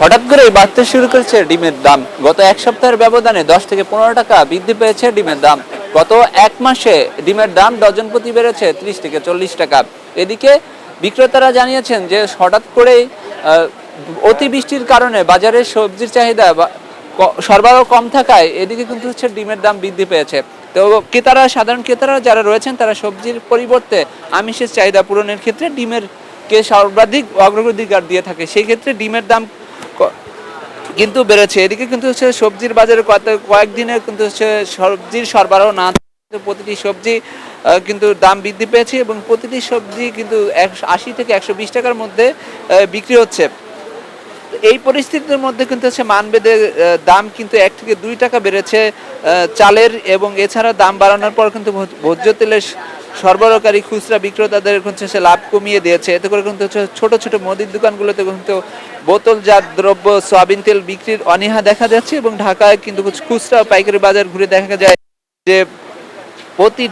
হঠাৎ করেই বাড়তে শুরু করেছে ডিমের দাম। গত এক সপ্তাহের ব্যবধানে 10 থেকে 15 টাকা বৃদ্ধি পেয়েছে ডিমের দাম। গত এক মাসে ডিমের দাম ডজন প্রতি বেড়েছে 30 থেকে 40 টাকা। এদিকে বিক্রেতারা জানিয়েছেন যে হঠাৎ করেই অতিবৃষ্টির কারণে বাজারে সবজির চাহিদা সরবরাহ কম থাকায় এদিকে কিন্তু হচ্ছে ডিমের দাম বৃদ্ধি পেয়েছে। তো সাধারণ ক্রেতারা যারা রয়েছেন তারা সবজির পরিবর্তে আমিষের চাহিদা পূরণের ক্ষেত্রে ডিমের কে সর্বাধিক অগ্রাধিকার দিয়ে থাকে। সেই ক্ষেত্রে ডিমের দাম কিন্তু বেড়েছে। এদিকে কিন্তু হচ্ছে সবজির বাজারে কয়েকদিনে কিন্তু হচ্ছে সবজির সরবরাহ না থাকলে প্রতিটি সবজি কিন্তু দাম বৃদ্ধি পেয়েছে এবং প্রতিটি সবজি কিন্তু 80 থেকে 120 টাকার মধ্যে বিক্রি হচ্ছে। এই পরিস্থিতির মধ্যে কিন্তু হচ্ছে মানভেদে দাম কিন্তু 1 থেকে 2 টাকা বেড়েছে চালের, এবং এছাড়া দাম বাড়ানোর পর কিন্তু ভোজ্য তেলের সরবরাহকারী খুচরা বিক্রেতাদের হচ্ছে লাভ কমিয়ে দিয়েছে। এতে করে কিন্তু হচ্ছে ছোট ছোট মুদির দোকানগুলোতে কিন্তু বোতলজাত দ্রব্য সয়াবিন তেল বিক্রির অনীহা দেখা যাচ্ছে, এবং ঢাকায় কিন্তু খুচরা পাইকারি বাজার ঘুরে দেখা যায় যে প্রতি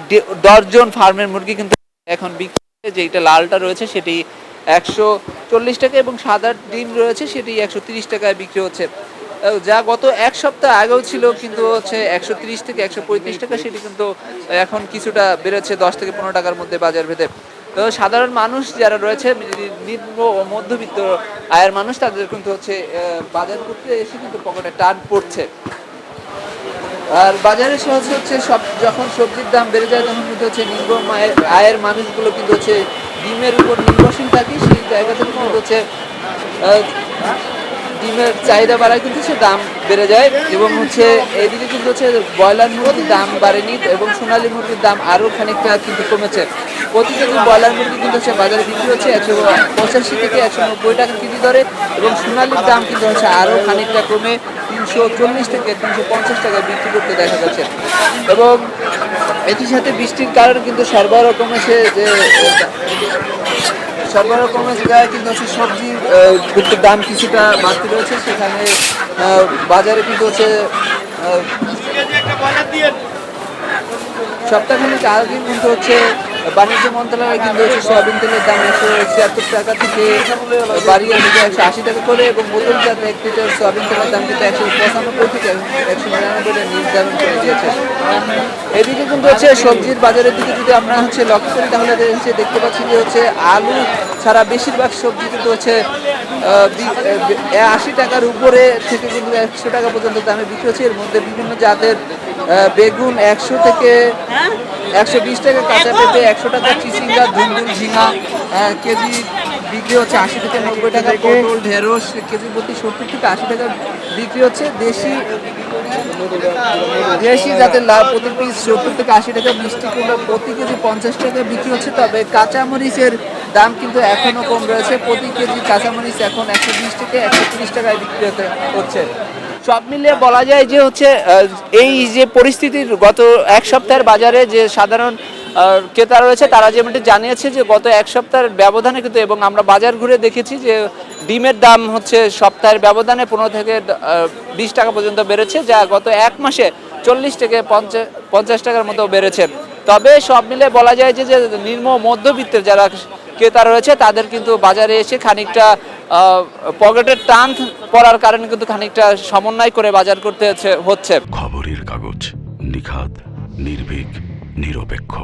ডজন ফার্মের মুরগি কিন্তু এখন বিক্রি, যেটা লালটা রয়েছে সেটি 140 টাকা এবং সাদা ডিম রয়েছে সেটি 130 টাকায় বিক্রি হচ্ছে, যা গত এক সপ্তাহ আগেও ছিল কিন্তু হচ্ছে 130 থেকে 135 টাকা। সেটি কিন্তু এখন কিছুটা বেড়েছে 10 থেকে 15 টাকার মধ্যে বাজার ভেদে। তো সাধারণ মানুষ যারা রয়েছে নিম্ন ও মধ্যবিত্ত আয়ের মানুষ, তাদের কিন্তু হচ্ছে বাজার করতে এসে কিন্তু পকেটে টান পড়ছে। আর বাজারে সহজ হচ্ছে যখন সবজির দাম বেড়ে যায় তখন কিন্তু হচ্ছে নিম্ন আয়ের মানুষগুলো কিন্তু হচ্ছে ডিমের উপর নির্ভরশীল থাকে। সেই জায়গা থেকে কিন্তু হচ্ছে ডিমের চাহিদা বাড়ায় কিন্তু সে দাম বেড়ে যায়, এবং হচ্ছে এইদিকে কিন্তু হচ্ছে ব্রয়লার মুরগির দাম বাড়েনি এবং সোনালী মুরগির দাম আরও খানিকটা কিন্তু কমেছে। প্রতি কেজি ব্রয়লার মুরগি কিন্তু হচ্ছে বাজারে বিক্রি হচ্ছে 185 থেকে 190 টাকা কেজি দরে, এবং সোনালীর দাম কিন্তু হচ্ছে আরও খানিকটা কমে 340 থেকে 350 টাকায় বিক্রি করতে দেখা যাচ্ছে। এবং এটির সাথে বৃষ্টির কারণে কিন্তু সরবরাহ কমেছে, যায় কিন্তু হচ্ছে সবজির কিন্তু দাম কিছুটা বাড়তি রয়েছে। সেখানে বাজারে কিন্তু হচ্ছে সপ্তাহখানিক আগে কিন্তু হচ্ছে বাণিজ্য মন্ত্রণালয় কিন্তু হচ্ছে সয়াবিন তেলের দাম 176 টাকা থেকে বাড়িয়ে 180 টাকা করে, এবং বোতলজাত 1 লিটার সয়াবিন তেলের দাম কিন্তু 195 থেকে 199 নির্ধারণ করে দিয়েছে। এদিকে কিন্তু হচ্ছে সবজির বাজারের দিকে যদি আমরা হচ্ছে লক্ষ্য করি তাহলে দেখতে পাচ্ছি যে হচ্ছে আলু ছাড়া বেশিরভাগ সবজি কিন্তু হচ্ছে 80 টাকার উপরে থেকে কিন্তু 100 টাকা পর্যন্ত দামে বিক্রি হচ্ছে। এর মধ্যে বিভিন্ন জাতের বেগুন 100 থেকে 120 টাকা, কাঁচা পেঁপে 100 টাকা, চিচিঙ্গা, ধুন্দুল, ঝিঙা কেজি বিক্রি হচ্ছে 80 থেকে 90 টাকা, পটল ঢেঁড়স কেজি প্রতি 70 থেকে 80 টাকা বিক্রি হচ্ছে। দেশি জাতের লাউ প্রতি পিস 70 থেকে 80 টাকা, মিষ্টি কুমড়া প্রতি কেজি 50 টাকা বিক্রি হচ্ছে। তবে কাঁচামরিচের দাম কিন্তু এখনো কম রয়েছে, প্রতি কেজি কাঁচামরিচ এখন 120 থেকে 130 টাকায় বিক্রি হচ্ছে। সব মিলিয়ে বলা যায় যে হচ্ছে এই যে পরিস্থিতির গত এক সপ্তাহের বাজারে যে সাধারণ ক্রেতা রয়েছে তারা যেমনটি জানিয়েছে যে গত এক সপ্তাহের ব্যবধানে কিন্তু, এবং আমরা বাজার ঘুরে দেখেছি যে ডিমের দাম হচ্ছে সপ্তাহের ব্যবধানে 15 থেকে 20 টাকা পর্যন্ত বেড়েছে, যা গত এক মাসে 40 থেকে 50 টাকার মতো বেড়েছে। তবে সব মিলে বলা যায় যে নিম্ন মধ্যবিত্তের যারা ক্রেতা রয়েছে তাদের কিন্তু বাজারে এসে খানিকটা পকেটের টান পড়ার কারণে কিন্তু খানিকটা সমন্বয় করে বাজার করতে হচ্ছে। খবরের কাগজ, নিখাত, নির্ভীক, নিরপেক্ষ।